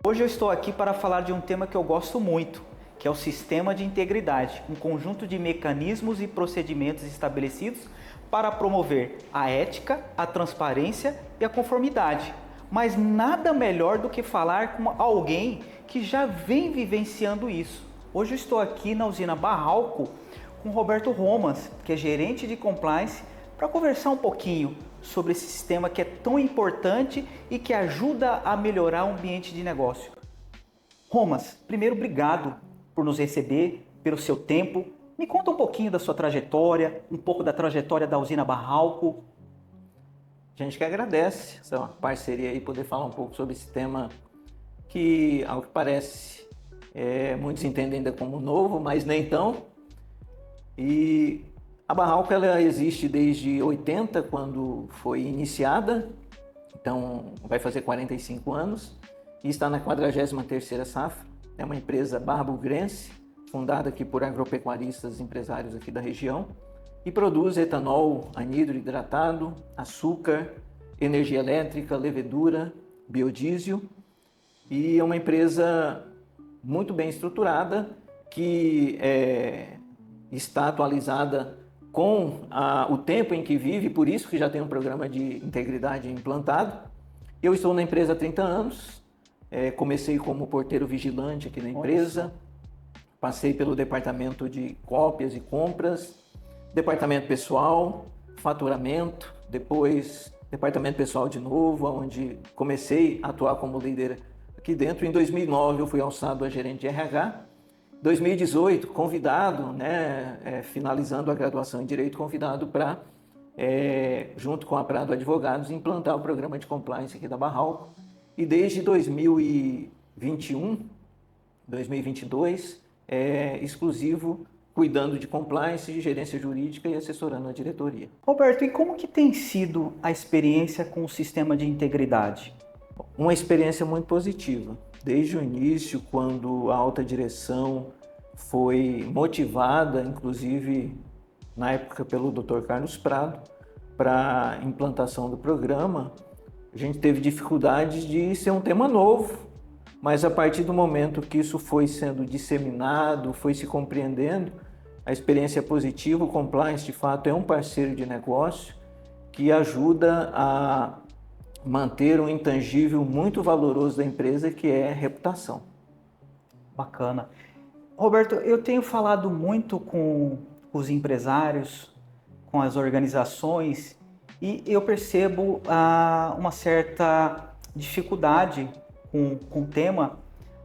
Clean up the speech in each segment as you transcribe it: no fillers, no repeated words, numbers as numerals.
Hoje eu estou aqui para falar de um tema que eu gosto muito, que é o sistema de integridade, um conjunto de mecanismos e procedimentos estabelecidos para promover a ética, a transparência e a conformidade. Mas nada melhor do que falar com alguém que já vem vivenciando isso. Hoje eu estou aqui na usina Barralco com Roberto Romas, que é gerente de compliance, para conversar um pouquinho sobre esse sistema que é tão importante e que ajuda a melhorar o ambiente de negócio. Romas, primeiro, obrigado por nos receber, pelo seu tempo. Me conta um pouquinho da sua trajetória, um pouco da trajetória da usina Barralco. A gente que agradece essa parceria e poder falar um pouco sobre esse tema que, ao que parece, muitos entendem ainda como novo, mas nem tão. E a Barralco ela existe desde 80, quando foi iniciada, então vai fazer 45 anos, e está na 43ª safra. É uma empresa barra-bugrense, fundada aqui por agropecuaristas empresários aqui da região, e produz etanol anidro hidratado, açúcar, energia elétrica, levedura, biodiesel, e é uma empresa muito bem estruturada que está atualizada com o tempo em que vive, por isso que já tem um programa de integridade implantado. Eu estou na empresa há 30 anos, comecei como porteiro vigilante aqui na empresa, passei pelo departamento de cópias e compras, departamento pessoal, faturamento, depois departamento pessoal de novo, onde comecei a atuar como líder aqui dentro. Em 2009 eu fui alçado a gerente de RH. 2018, convidado, finalizando a graduação em Direito, convidado para, junto com a Prado Advogados, implantar o programa de compliance aqui da Barralco. E desde 2021, 2022, exclusivo, cuidando de compliance, de gerência jurídica e assessorando a diretoria. Roberto, e como que tem sido a experiência com o sistema de integridade? Uma experiência muito positiva. Desde o início, quando a alta direção foi motivada, inclusive na época pelo Dr. Carlos Prado, para a implantação do programa, a gente teve dificuldades de ser um tema novo, mas a partir do momento que isso foi sendo disseminado, foi se compreendendo, a experiência é positiva. O compliance, de fato, é um parceiro de negócio que ajuda a manter um intangível muito valoroso da empresa, que é a reputação. Bacana. Roberto, eu tenho falado muito com os empresários, com as organizações, e eu percebo uma certa dificuldade com o tema,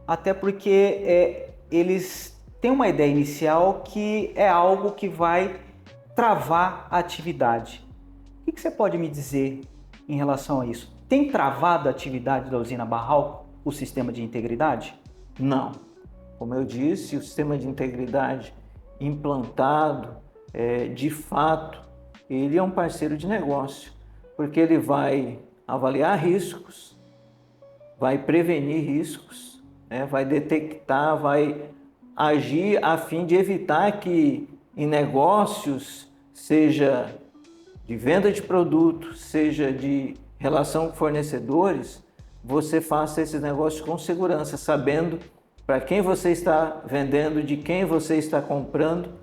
até porque eles têm uma ideia inicial que é algo que vai travar a atividade. O que você pode me dizer em relação a isso? Tem travado a atividade da usina Barralco, o sistema de integridade? Não. Como eu disse, o sistema de integridade implantado, de fato, ele é um parceiro de negócio, porque ele vai avaliar riscos, vai prevenir riscos, vai detectar, vai agir a fim de evitar que em negócios, seja de venda de produto, seja de relação com fornecedores, você faça esse negócio com segurança, sabendo para quem você está vendendo, de quem você está comprando,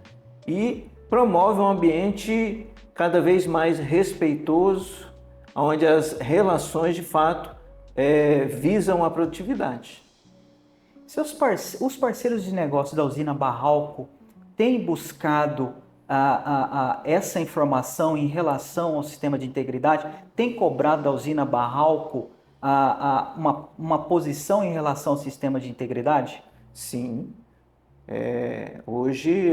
e promove um ambiente cada vez mais respeitoso, onde as relações de fato visam a produtividade. Os parceiros de negócio da usina Barralco têm buscado essa informação em relação ao sistema de integridade? Tem cobrado da usina Barralco uma posição em relação ao sistema de integridade? Sim. Hoje,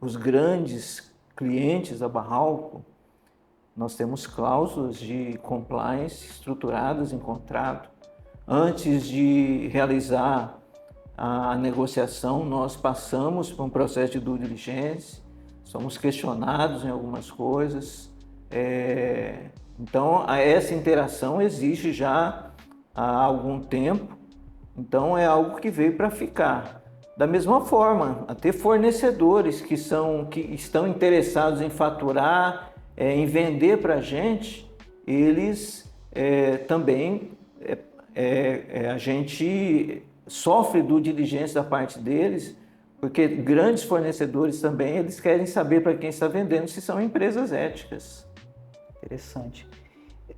os grandes clientes da Barralco, nós temos cláusulas de compliance estruturadas em contrato. Antes de realizar a negociação, nós passamos por um processo de due diligence, somos questionados em algumas coisas. Então, essa interação existe já há algum tempo, então é algo que veio para ficar. Da mesma forma, até fornecedores que estão interessados em faturar, em vender para a gente, eles também a gente sofre due diligência da parte deles, porque grandes fornecedores também, eles querem saber para quem está vendendo se são empresas éticas. Interessante.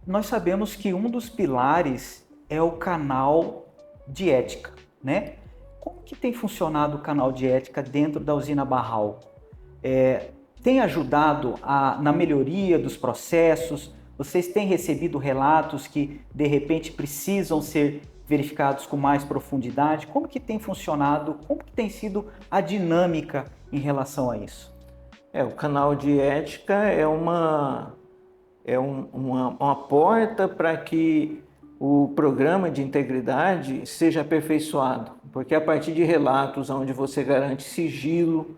Nós sabemos que um dos pilares é o canal de ética, né? Como que tem funcionado o canal de ética dentro da usina Barral? Tem ajudado na melhoria dos processos? Vocês têm recebido relatos que, de repente, precisam ser verificados com mais profundidade? Como que tem funcionado? Como que tem sido a dinâmica em relação a isso? O canal de ética é uma porta para que o programa de integridade seja aperfeiçoado, porque a partir de relatos onde você garante sigilo,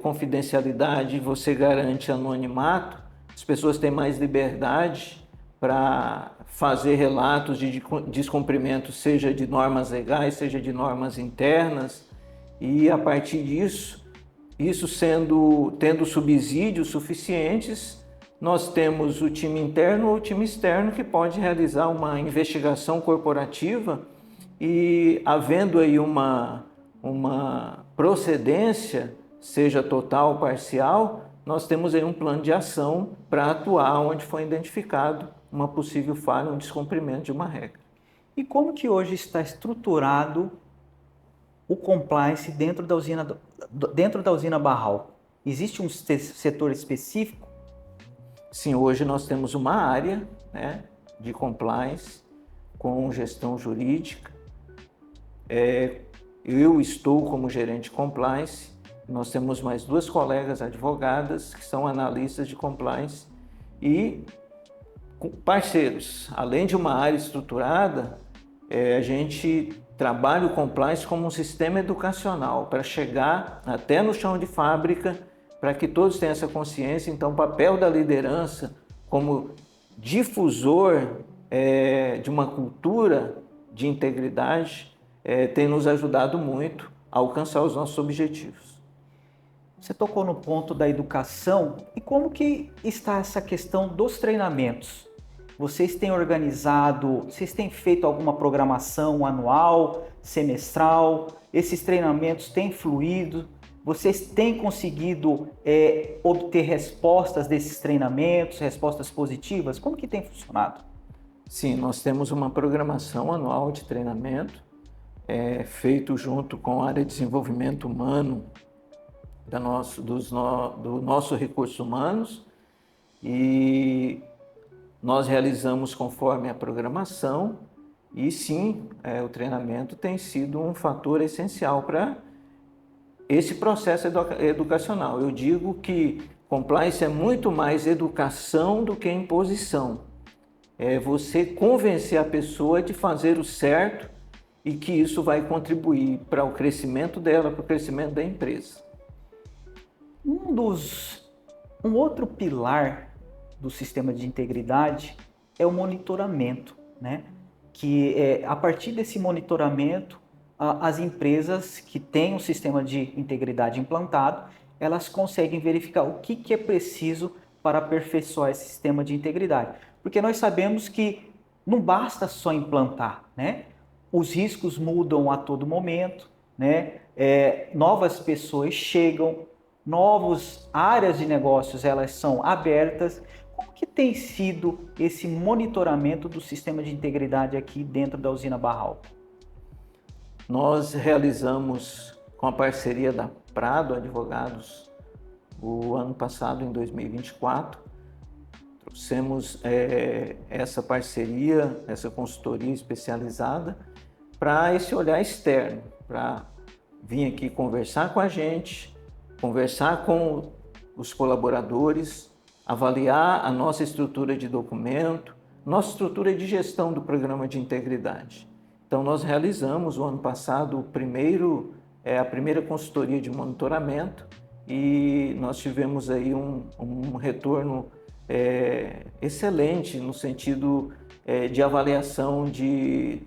confidencialidade, você garante anonimato, as pessoas têm mais liberdade para fazer relatos de descumprimento, seja de normas legais, seja de normas internas, e a partir disso, tendo subsídios suficientes, nós temos o time interno ou o time externo que pode realizar uma investigação corporativa e, havendo aí uma procedência, seja total ou parcial, nós temos aí um plano de ação para atuar onde foi identificado uma possível falha, um descumprimento de uma regra. E como que hoje está estruturado o compliance dentro da usina Barral? Existe um setor específico? Sim, hoje nós temos uma área, né, de compliance com gestão jurídica. Eu estou como gerente de compliance. Nós temos mais 2 colegas advogadas que são analistas de compliance e parceiros. Além de uma área estruturada, a gente trabalha o compliance como um sistema educacional para chegar até no chão de fábrica, para que todos tenham essa consciência. Então, o papel da liderança como difusor de uma cultura de integridade tem nos ajudado muito a alcançar os nossos objetivos. Você tocou no ponto da educação e como que está essa questão dos treinamentos? Vocês têm organizado, vocês têm feito alguma programação anual, semestral? Esses treinamentos têm fluído? Vocês têm conseguido obter respostas desses treinamentos, respostas positivas? Como que tem funcionado? Sim, nós temos uma programação anual de treinamento feito junto com a área de desenvolvimento humano do nosso recursos humanos, e nós realizamos conforme a programação, e sim, o treinamento tem sido um fator essencial para esse processo educacional. Eu digo que compliance é muito mais educação do que imposição. É você convencer a pessoa de fazer o certo e que isso vai contribuir para o crescimento dela, para o crescimento da empresa. Um outro pilar do sistema de integridade é o monitoramento, né? Que a partir desse monitoramento, as empresas que têm um sistema de integridade implantado, elas conseguem verificar o que é preciso para aperfeiçoar esse sistema de integridade. Porque nós sabemos que não basta só implantar, né? Os riscos mudam a todo momento, né? Novas pessoas chegam, novas áreas de negócios elas são abertas. Como que tem sido esse monitoramento do sistema de integridade aqui dentro da usina Barral? Nós realizamos, com a parceria da Prado Advogados, o ano passado, em 2024, trouxemos essa parceria, essa consultoria especializada para esse olhar externo, para vir aqui conversar com a gente, conversar com os colaboradores, avaliar a nossa estrutura de documento, nossa estrutura de gestão do programa de integridade. Então, nós realizamos o ano passado a primeira consultoria de monitoramento e nós tivemos aí um retorno excelente no sentido de avaliação de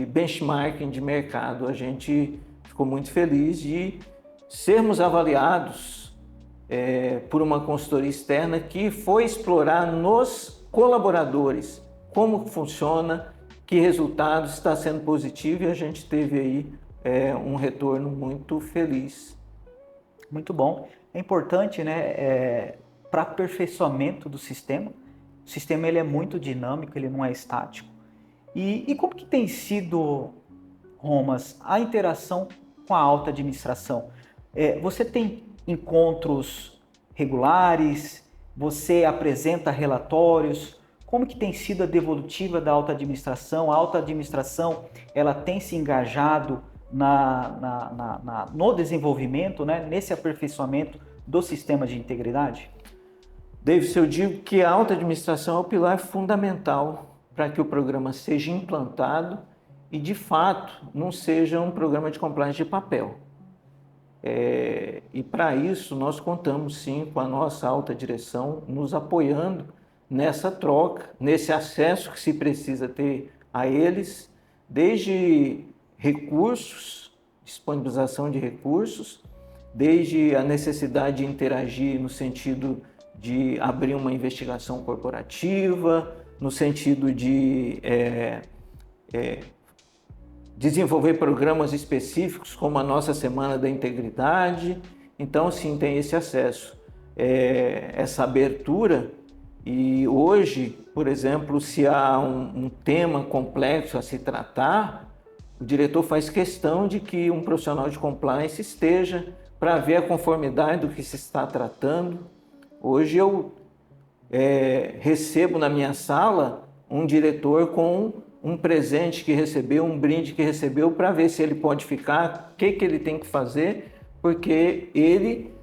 benchmarking de mercado. A gente ficou muito feliz de sermos avaliados por uma consultoria externa que foi explorar nos colaboradores como funciona que resultado está sendo positivo e a gente teve aí um retorno muito feliz. Muito bom. É importante, né, para aperfeiçoamento do sistema. O sistema ele é muito dinâmico, ele não é estático. E como que tem sido, Romas, a interação com a alta administração? Você tem encontros regulares? Você apresenta relatórios? Como que tem sido a devolutiva da alta administração? A alta administração ela tem se engajado no desenvolvimento, né, nesse aperfeiçoamento do sistema de integridade? Davis, eu digo que a alta administração é o pilar fundamental para que o programa seja implantado e, de fato, não seja um programa de compliance de papel. E para isso nós contamos sim com a nossa alta direção nos apoiando nessa troca, nesse acesso que se precisa ter a eles, desde recursos, disponibilização de recursos, desde a necessidade de interagir no sentido de abrir uma investigação corporativa, no sentido de desenvolver programas específicos, como a nossa Semana da Integridade. Então, sim, tem esse acesso, essa abertura. E hoje, por exemplo, se há um tema complexo a se tratar, o diretor faz questão de que um profissional de compliance esteja para ver a conformidade do que se está tratando. Hoje eu recebo na minha sala um diretor com um presente que recebeu, um brinde que recebeu, para ver se ele pode ficar, o que ele tem que fazer, porque ele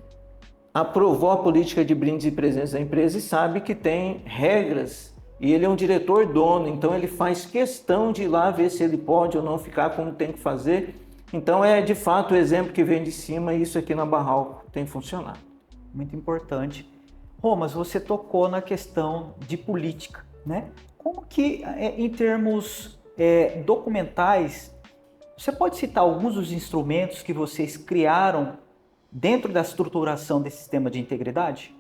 aprovou a política de brindes e presentes da empresa e sabe que tem regras, e ele é um diretor dono, então ele faz questão de ir lá ver se ele pode ou não ficar, como tem que fazer. Então é de fato o exemplo que vem de cima, e isso aqui na Barralco tem funcionado. Muito importante. Romas, você tocou na questão de política, né? Como que, em termos documentais, você pode citar alguns dos instrumentos que vocês criaram dentro da estruturação desse sistema de integridade?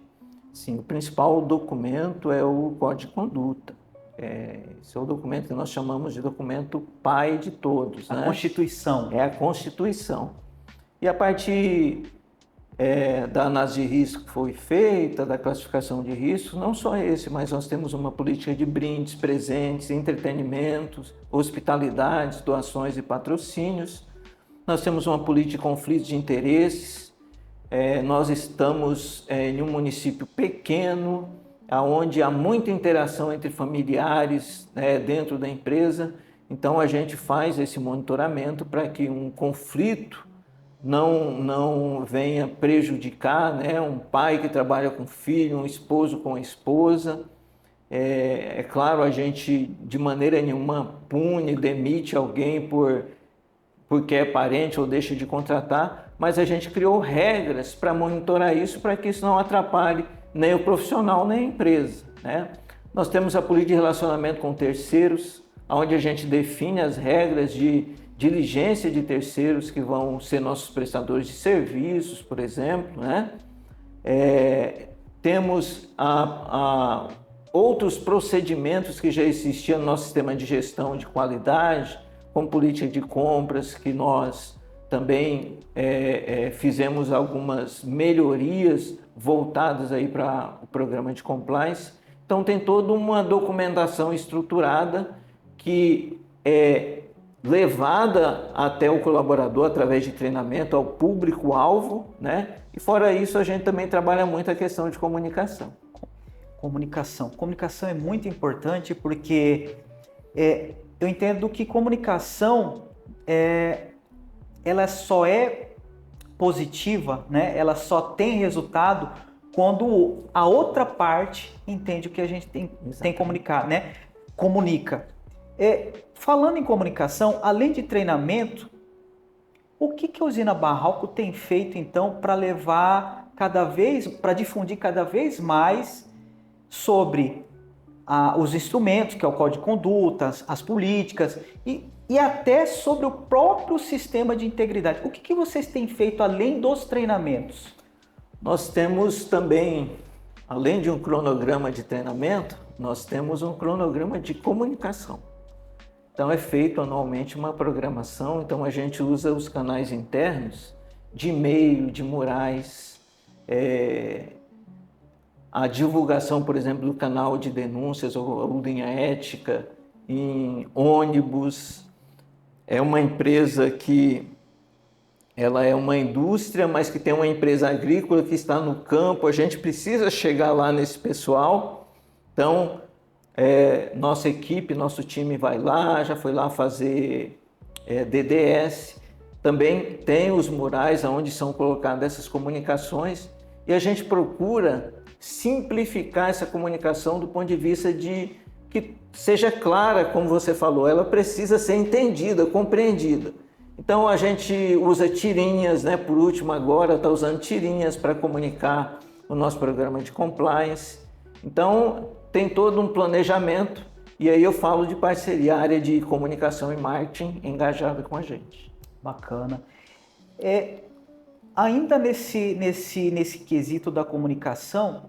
Sim, o principal documento é o Código de Conduta. Esse é o documento que nós chamamos de documento pai de todos. A Constituição. É a Constituição. E a partir da análise de risco que foi feita, da classificação de riscos, não só esse, mas nós temos uma política de brindes, presentes, entretenimentos, hospitalidades, doações e patrocínios. Nós temos uma política de conflitos de interesses. Nós estamos em um município pequeno, onde há muita interação entre familiares dentro da empresa. Então, a gente faz esse monitoramento para que um conflito não venha prejudicar, um pai que trabalha com filho, um esposo com a esposa. É claro, a gente de maneira nenhuma pune, demite alguém porque é parente ou deixa de contratar, mas a gente criou regras para monitorar isso, para que isso não atrapalhe nem o profissional nem a empresa. Nós temos a política de relacionamento com terceiros, onde a gente define as regras de diligência de terceiros que vão ser nossos prestadores de serviços, por exemplo. Temos outros procedimentos que já existiam no nosso sistema de gestão de qualidade, como política de compras, que nós também fizemos algumas melhorias voltadas aí para o programa de compliance. Então tem toda uma documentação estruturada que é levada até o colaborador através de treinamento ao público-alvo, E fora isso, a gente também trabalha muito a questão de comunicação. Comunicação é muito importante porque eu entendo que comunicação ela só é positiva, ela só tem resultado quando a outra parte entende o que a gente tem que comunicar, comunica. Falando em comunicação, além de treinamento, o que a usina Barralco tem feito então para difundir cada vez mais sobre os instrumentos, que é o Código de Conduta, as políticas e até sobre o próprio sistema de integridade? O que vocês têm feito além dos treinamentos? Nós temos também, além de um cronograma de treinamento, nós temos um cronograma de comunicação. Então é feito anualmente uma programação, então a gente usa os canais internos de e-mail, de murais, a divulgação, por exemplo, do canal de denúncias ou linha ética em ônibus. É uma empresa que ela é uma indústria, mas que tem uma empresa agrícola que está no campo. A gente precisa chegar lá nesse pessoal. Então, nossa equipe, nosso time vai lá, já foi lá fazer DDS. Também tem os murais onde são colocadas essas comunicações e a gente procura simplificar essa comunicação do ponto de vista de que seja clara, como você falou, ela precisa ser entendida, compreendida. Então a gente usa tirinhas, né? Por último agora está usando tirinhas para comunicar o nosso programa de compliance. Então tem todo um planejamento e aí eu falo de parceria, área de comunicação e marketing engajada com a gente. Bacana. Ainda nesse quesito da comunicação,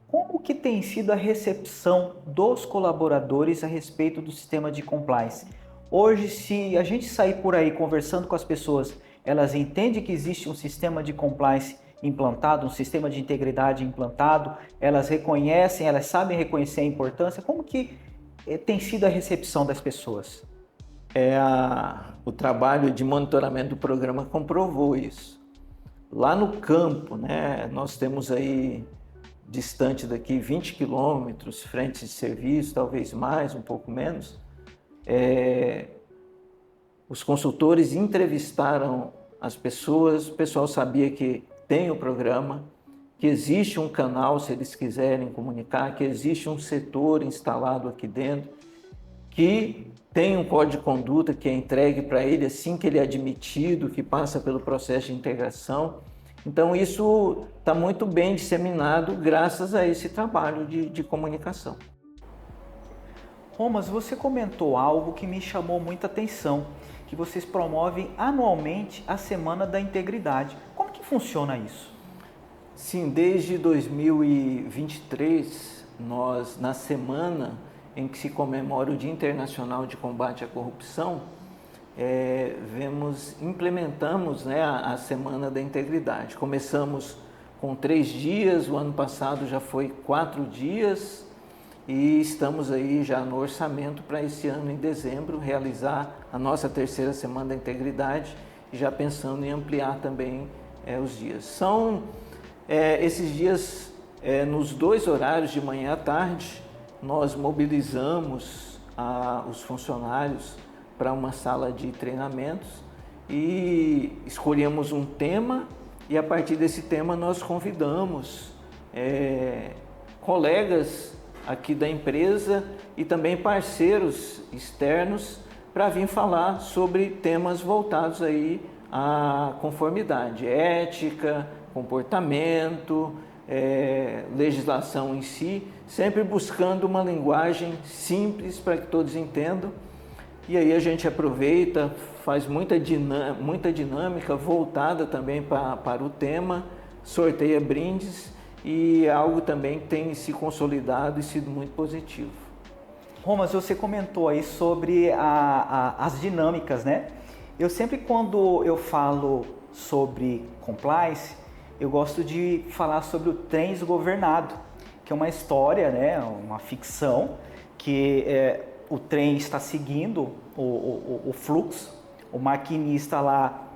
como que tem sido a recepção dos colaboradores a respeito do sistema de compliance? Hoje, se a gente sair por aí conversando com as pessoas, elas entendem que existe um sistema de compliance implantado, um sistema de integridade implantado, elas reconhecem, elas sabem reconhecer a importância. Como que tem sido a recepção das pessoas? O trabalho de monitoramento do programa comprovou isso. Lá no campo, né, nós temos aí, distante daqui 20 quilômetros, frente de serviço, talvez mais, um pouco menos, os consultores entrevistaram as pessoas, o pessoal sabia que tem o programa, que existe um canal se eles quiserem comunicar, que existe um setor instalado aqui dentro, que tem um código de conduta que é entregue para ele assim que ele é admitido, que passa pelo processo de integração. Então isso está muito bem disseminado graças a esse trabalho de comunicação. Romas, você comentou algo que me chamou muita atenção, que vocês promovem anualmente a Semana da Integridade. Como que funciona isso? Sim, desde 2023, nós, na semana em que se comemora o Dia Internacional de Combate à Corrupção, implementamos, né, a Semana da Integridade. Começamos com 3 dias, o ano passado já foi 4 dias e estamos aí já no orçamento para esse ano, em dezembro, realizar a nossa 3ª Semana da Integridade e já pensando em ampliar também os dias. São esses dias, nos 2 horários, de manhã à tarde, nós mobilizamos os funcionários para uma sala de treinamentos e escolhemos um tema e a partir desse tema nós convidamos colegas aqui da empresa e também parceiros externos para vir falar sobre temas voltados aí à conformidade, ética, comportamento, legislação em si, sempre buscando uma linguagem simples para que todos entendam. E aí a gente aproveita, faz muita dinâmica voltada também para o tema, sorteia brindes e algo também que tem se consolidado e sido muito positivo. Romas, você comentou aí sobre as dinâmicas, né? Eu sempre, quando eu falo sobre compliance, eu gosto de falar sobre o trem desgovernado, que é uma história, né, uma ficção, que o trem está seguindo o fluxo, o maquinista lá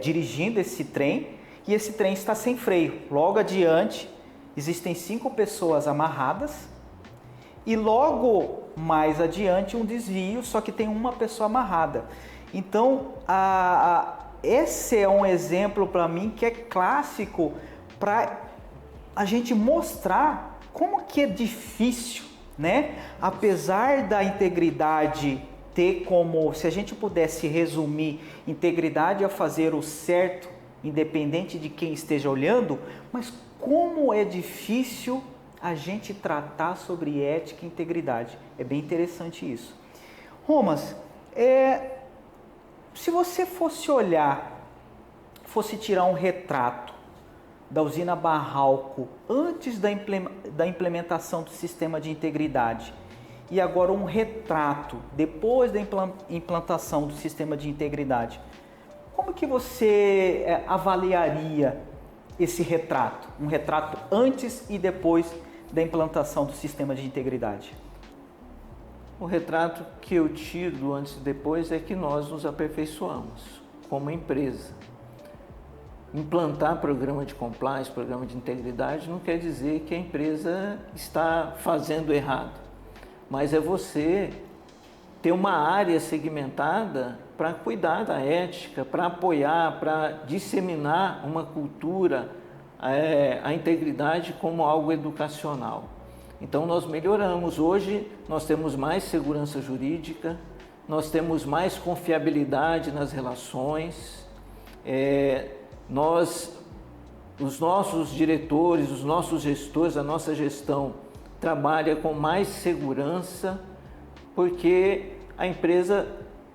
dirigindo esse trem e esse trem está sem freio. Logo adiante existem 5 pessoas amarradas e logo mais adiante um desvio, só que tem uma pessoa amarrada. Então esse é um exemplo para mim que é clássico para a gente mostrar como que é difícil, né? Apesar da integridade ter como, se a gente pudesse resumir, integridade é fazer o certo, independente de quem esteja olhando, mas como é difícil a gente tratar sobre ética e integridade. É bem interessante isso. Romas, se você fosse olhar, fosse tirar um retrato da usina Barralco antes da implementação do sistema de integridade e agora um retrato depois da implantação do sistema de integridade. Como que você avaliaria esse retrato? Um retrato antes e depois da implantação do sistema de integridade? O retrato que eu tiro do antes e depois é que nós nos aperfeiçoamos como empresa. Implantar programa de compliance, programa de integridade, não quer dizer que a empresa está fazendo errado, mas é você ter uma área segmentada para cuidar da ética, para apoiar, para disseminar uma cultura, a integridade como algo educacional. Então nós melhoramos. Hoje nós temos mais segurança jurídica, nós temos mais confiabilidade nas relações, os nossos diretores, os nossos gestores, a nossa gestão trabalha com mais segurança, porque a empresa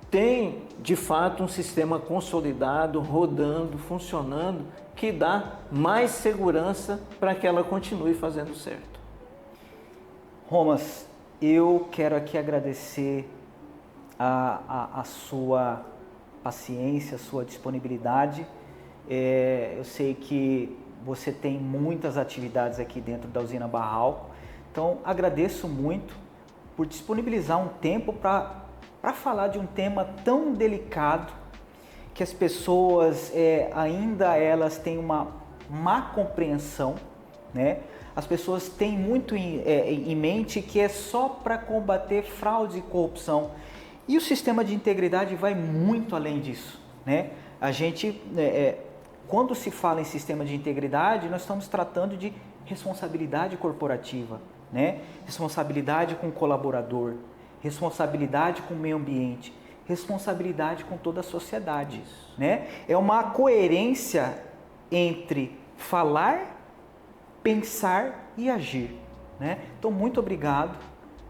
tem de fato um sistema consolidado, rodando, funcionando, que dá mais segurança para que ela continue fazendo certo. Romas, eu quero aqui agradecer a sua paciência, a sua disponibilidade. Eu sei que você tem muitas atividades aqui dentro da usina Barralco, então agradeço muito por disponibilizar um tempo para falar de um tema tão delicado, que as pessoas ainda elas têm uma má compreensão, né? As pessoas têm muito em mente que é só para combater fraude e corrupção, e o sistema de integridade vai muito além disso, né? A gente, quando se fala em sistema de integridade, nós estamos tratando de responsabilidade corporativa, né? Responsabilidade com o colaborador, responsabilidade com o meio ambiente, responsabilidade com toda a sociedade, né? É uma coerência entre falar, pensar e agir, né? Então, muito obrigado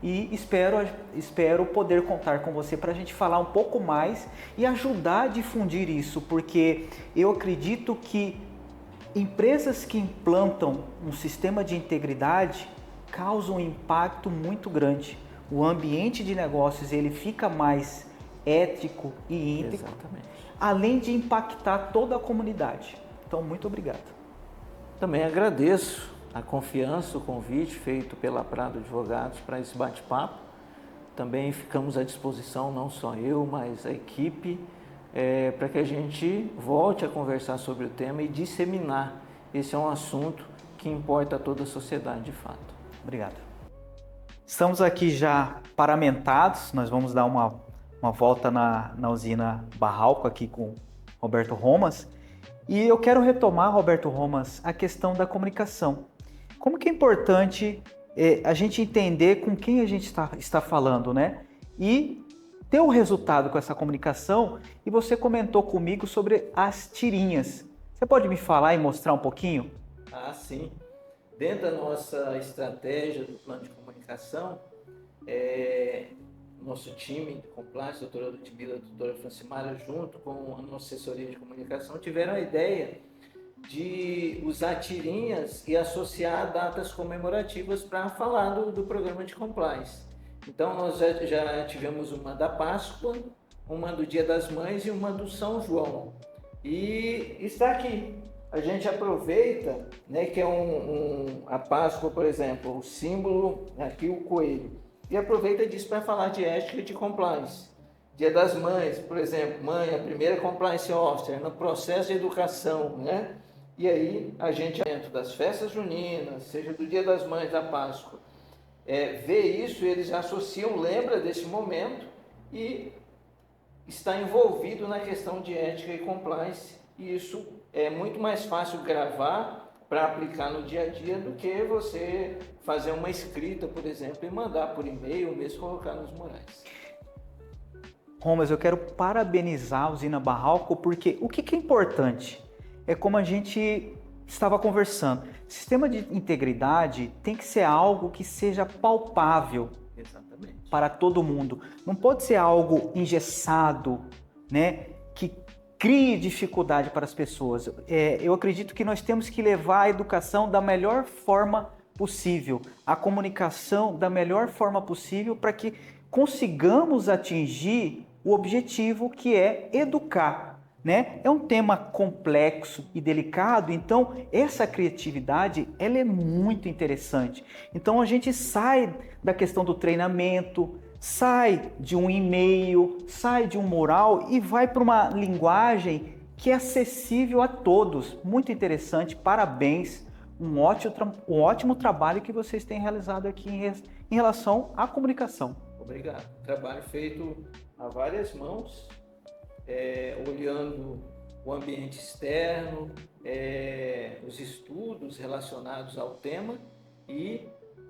e espero poder contar com você para a gente falar um pouco mais e ajudar a difundir isso, porque eu acredito que empresas que implantam um sistema de integridade causam um impacto muito grande. O ambiente de negócios ele fica mais ético e íntegro, exatamente, além de impactar toda a comunidade. Então, muito obrigado. Também agradeço a confiança, o convite feito pela Prado Advogados para esse bate-papo. Também ficamos à disposição, não só eu, mas a equipe, para que a gente volte a conversar sobre o tema e disseminar. Esse é um assunto que importa a toda a sociedade, de fato. Obrigado. Estamos aqui já paramentados, nós vamos dar uma volta na usina Barralco aqui com Roberto Romas. E eu quero retomar, Roberto Romas, a questão da comunicação. Como que é importante a gente entender com quem a gente está falando, né? E ter o resultado com essa comunicação. E você comentou comigo sobre as tirinhas. Você pode me falar e mostrar um pouquinho? Ah, sim. Dentro da nossa estratégia do plano de comunicação, nosso time de compliance, a doutora Ludmila e a doutora Francimara, junto com a nossa assessoria de comunicação, tiveram a ideia de usar tirinhas e associar datas comemorativas para falar do programa de compliance. Então, nós já tivemos uma da Páscoa, uma do Dia das Mães e uma do São João. E está aqui. A gente aproveita, né, que é a Páscoa, por exemplo, o símbolo, aqui o coelho. E aproveita disso para falar de ética e de compliance. Dia das Mães, por exemplo, mãe, a primeira compliance officer, no processo de educação, né? E aí a gente, dentro das festas juninas, seja do Dia das Mães, da Páscoa, vê isso, eles associam, lembra desse momento e está envolvido na questão de ética e compliance. E isso é muito mais fácil gravar para aplicar no dia a dia do que você fazer uma escrita, por exemplo, e mandar por e-mail, ou mesmo colocar nos murais. Romas, eu quero parabenizar a usina Barralco, porque o que é importante é como a gente estava conversando. Sistema de integridade tem que ser algo que seja palpável. Exatamente. Para todo mundo. Não pode ser algo engessado, né, que crie dificuldade para as pessoas. Eu acredito que nós temos que levar a educação da melhor forma possível, a comunicação da melhor forma possível para que consigamos atingir o objetivo que é educar, né? É um tema complexo e delicado, então essa criatividade ela é muito interessante. Então a gente sai da questão do treinamento, sai de um e-mail, sai de um mural e vai para uma linguagem que é acessível a todos. Muito interessante, parabéns, um ótimo trabalho que vocês têm realizado aqui em relação à comunicação. Obrigado. Trabalho feito a várias mãos, olhando o ambiente externo, os estudos relacionados ao tema e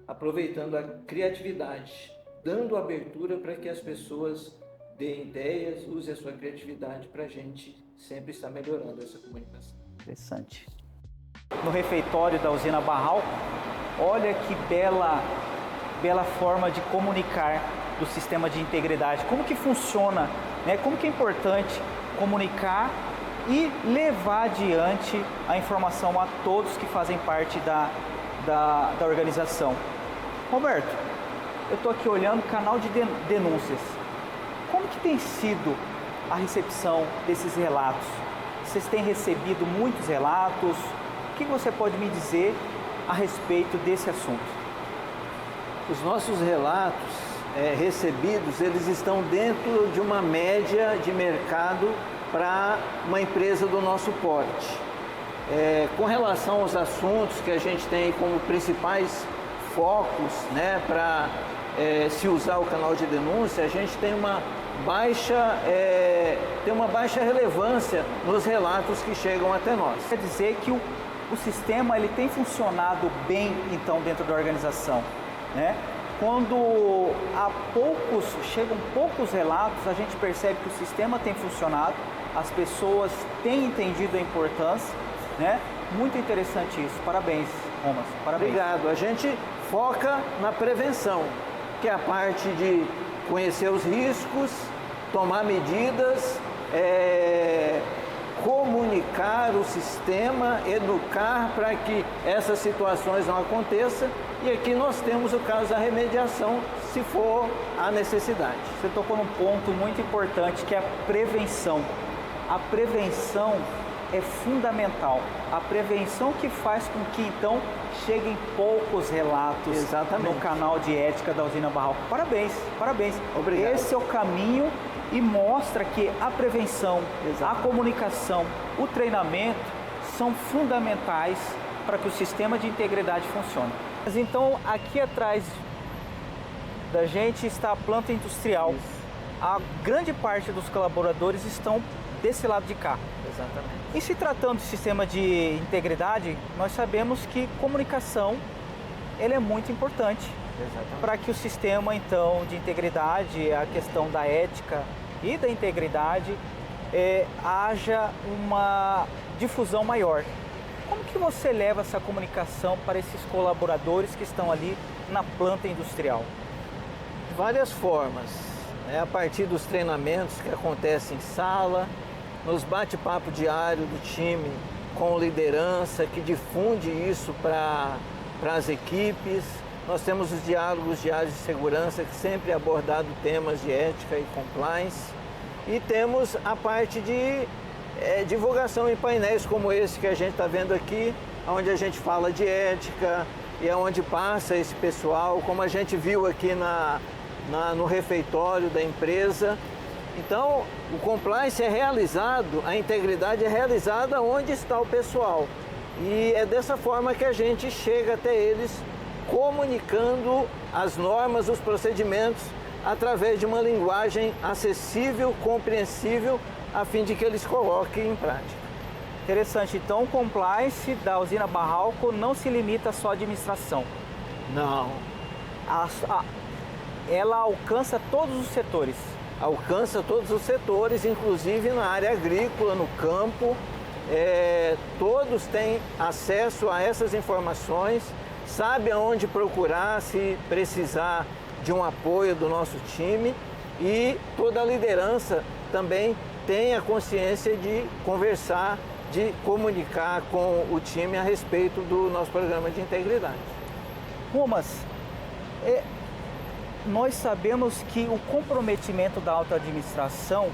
aproveitando a criatividade, dando abertura para que as pessoas deem ideias, usem a sua criatividade para a gente sempre estar melhorando essa comunicação. Interessante. No refeitório da usina Barral, olha que bela forma de comunicar do sistema de integridade. Como que funciona, né? Como que é importante comunicar e levar adiante a informação a todos que fazem parte da organização. Roberto, eu estou aqui olhando o canal de denúncias. Como que tem sido a recepção desses relatos? Vocês têm recebido muitos relatos? O que você pode me dizer a respeito desse assunto? Os nossos relatos recebidos, eles estão dentro de uma média de mercado para uma empresa do nosso porte. Com relação aos assuntos que a gente tem como principais focos, né, para se usar o canal de denúncia, a gente tem uma baixa relevância nos relatos que chegam até nós. Quer dizer que o sistema ele tem funcionado bem então dentro da organização, né? Quando chegam poucos relatos, a gente percebe que o sistema tem funcionado, as pessoas têm entendido a importância, né? Muito interessante isso. Parabéns, Romas. Parabéns. Obrigado. A gente foca na prevenção, que é a parte de conhecer os riscos, tomar medidas, comunicar o sistema, educar para que essas situações não aconteçam. E aqui nós temos o caso da remediação, se for a necessidade. Você tocou num ponto muito importante, que é a prevenção. A prevenção é fundamental. A prevenção que faz com que, então, cheguem poucos relatos Exatamente. no canal de ética da usina Barral. Parabéns, parabéns. Obrigado. Esse é o caminho e mostra que a prevenção, a comunicação, o treinamento são fundamentais para que o sistema de integridade funcione. Mas então, aqui atrás da gente está a planta industrial. Isso. A grande parte dos colaboradores estão desse lado de cá. Exatamente. E se tratando de sistema de integridade, nós sabemos que comunicação ele é muito importante para que o sistema então de integridade, a questão da ética e da integridade, haja uma difusão maior. Como que você leva essa comunicação para esses colaboradores que estão ali na planta industrial? De várias formas, a partir dos treinamentos que acontecem em sala, nos bate-papo diário do time com liderança, que difunde isso para as equipes. Nós temos os diálogos diários de segurança, que sempre é abordado temas de ética e compliance. E temos a parte de divulgação em painéis como esse que a gente está vendo aqui, onde a gente fala de ética e é onde passa esse pessoal, como a gente viu aqui no refeitório da empresa. Então, o compliance é realizado, a integridade é realizada onde está o pessoal. E é dessa forma que a gente chega até eles, comunicando as normas, os procedimentos, através de uma linguagem acessível, compreensível, a fim de que eles coloquem em prática. Interessante. Então, o compliance da usina Barralco não se limita só à administração. Não. Ela alcança todos os setores. Alcança todos os setores, inclusive na área agrícola, no campo. Todos têm acesso a essas informações, sabe aonde procurar se precisar de um apoio do nosso time, e toda a liderança também tem a consciência de conversar, de comunicar com o time a respeito do nosso programa de integridade. Rumas, nós sabemos que o comprometimento da alta administração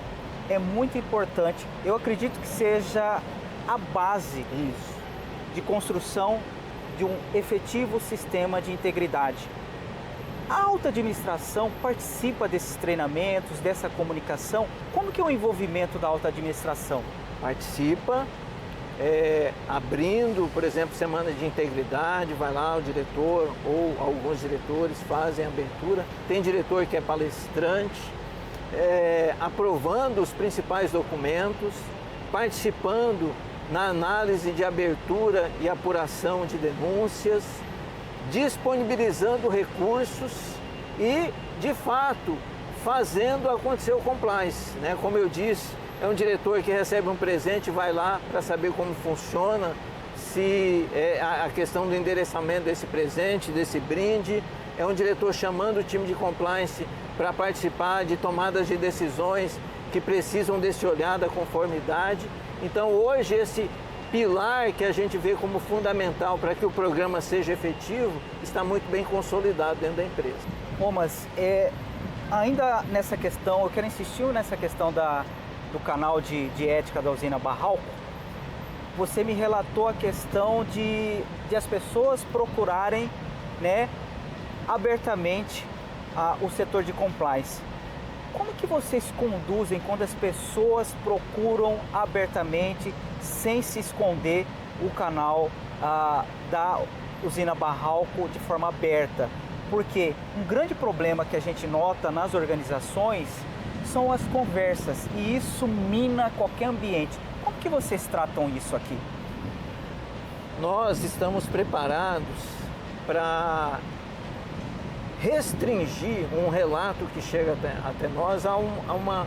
é muito importante. Eu acredito que seja a base de construção de um efetivo sistema de integridade. A alta administração participa desses treinamentos, dessa comunicação. Como que é o envolvimento da alta administração? Participa, abrindo, por exemplo, semana de integridade, vai lá o diretor ou alguns diretores fazem a abertura. Tem diretor que é palestrante, aprovando os principais documentos, participando na análise de abertura e apuração de denúncias, disponibilizando recursos e, de fato, fazendo acontecer o compliance, né? Como eu disse, é um diretor que recebe um presente, vai lá para saber como funciona, se a questão do endereçamento desse presente, desse brinde. É um diretor chamando o time de compliance para participar de tomadas de decisões que precisam desse olhar da conformidade. Então, hoje, esse pilar que a gente vê como fundamental para que o programa seja efetivo está muito bem consolidado dentro da empresa. Mas ainda nessa questão, eu quero insistir nessa questão do canal de ética da usina Barralco. Você me relatou a questão de as pessoas procurarem, né, abertamente o setor de compliance. Como que vocês conduzem quando as pessoas procuram abertamente, sem se esconder, o canal da usina Barralco de forma aberta? Porque um grande problema que a gente nota nas organizações são as conversas, e isso mina qualquer ambiente. Como que vocês tratam isso aqui? Nós estamos preparados para restringir um relato que chega até nós a uma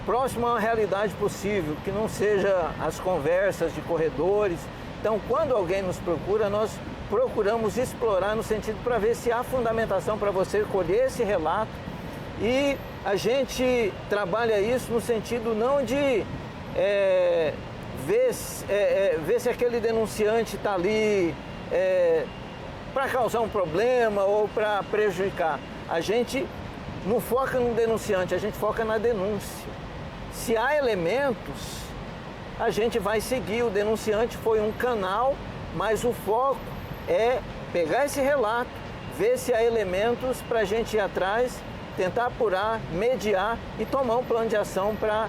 próxima à realidade possível, que não seja as conversas de corredores. Então, quando alguém nos procura, nós procuramos explorar no sentido para ver se há fundamentação para você colher esse relato, e a gente trabalha isso no sentido não de ver se aquele denunciante está ali para causar um problema ou para prejudicar. A gente não foca no denunciante, a gente foca na denúncia. Se há elementos, a gente vai seguir. O denunciante foi um canal, mas o foco é pegar esse relato, ver se há elementos para a gente ir atrás, tentar apurar, mediar e tomar um plano de ação para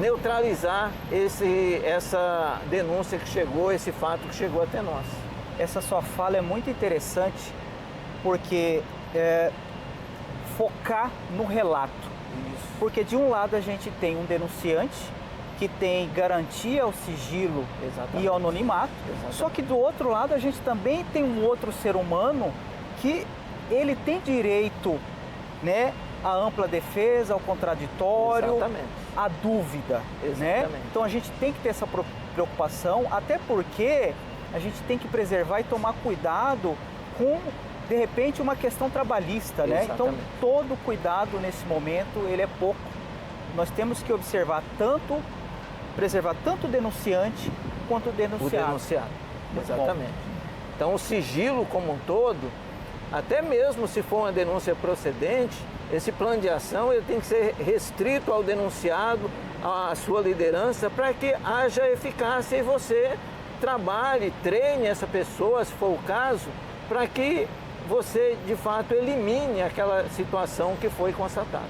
neutralizar essa denúncia que chegou, esse fato que chegou até nós. Essa sua fala é muito interessante, porque focar no relato. Isso. Porque de um lado a gente tem um denunciante que tem garantia ao sigilo e ao anonimato, só que do outro lado a gente também tem um outro ser humano que ele tem direito, né, à ampla defesa, ao contraditório, à dúvida, né? Então a gente tem que ter essa preocupação, até porque a gente tem que preservar e tomar cuidado com, de repente, uma questão trabalhista, né? Então, todo cuidado nesse momento, ele é pouco. Nós temos que preservar tanto o denunciante quanto o denunciado. O denunciado, exatamente. Então, o sigilo como um todo, até mesmo se for uma denúncia procedente, esse plano de ação ele tem que ser restrito ao denunciado, à sua liderança, para que haja eficácia e você trabalhe, treine essa pessoa, se for o caso, para que você, de fato, elimine aquela situação que foi constatada.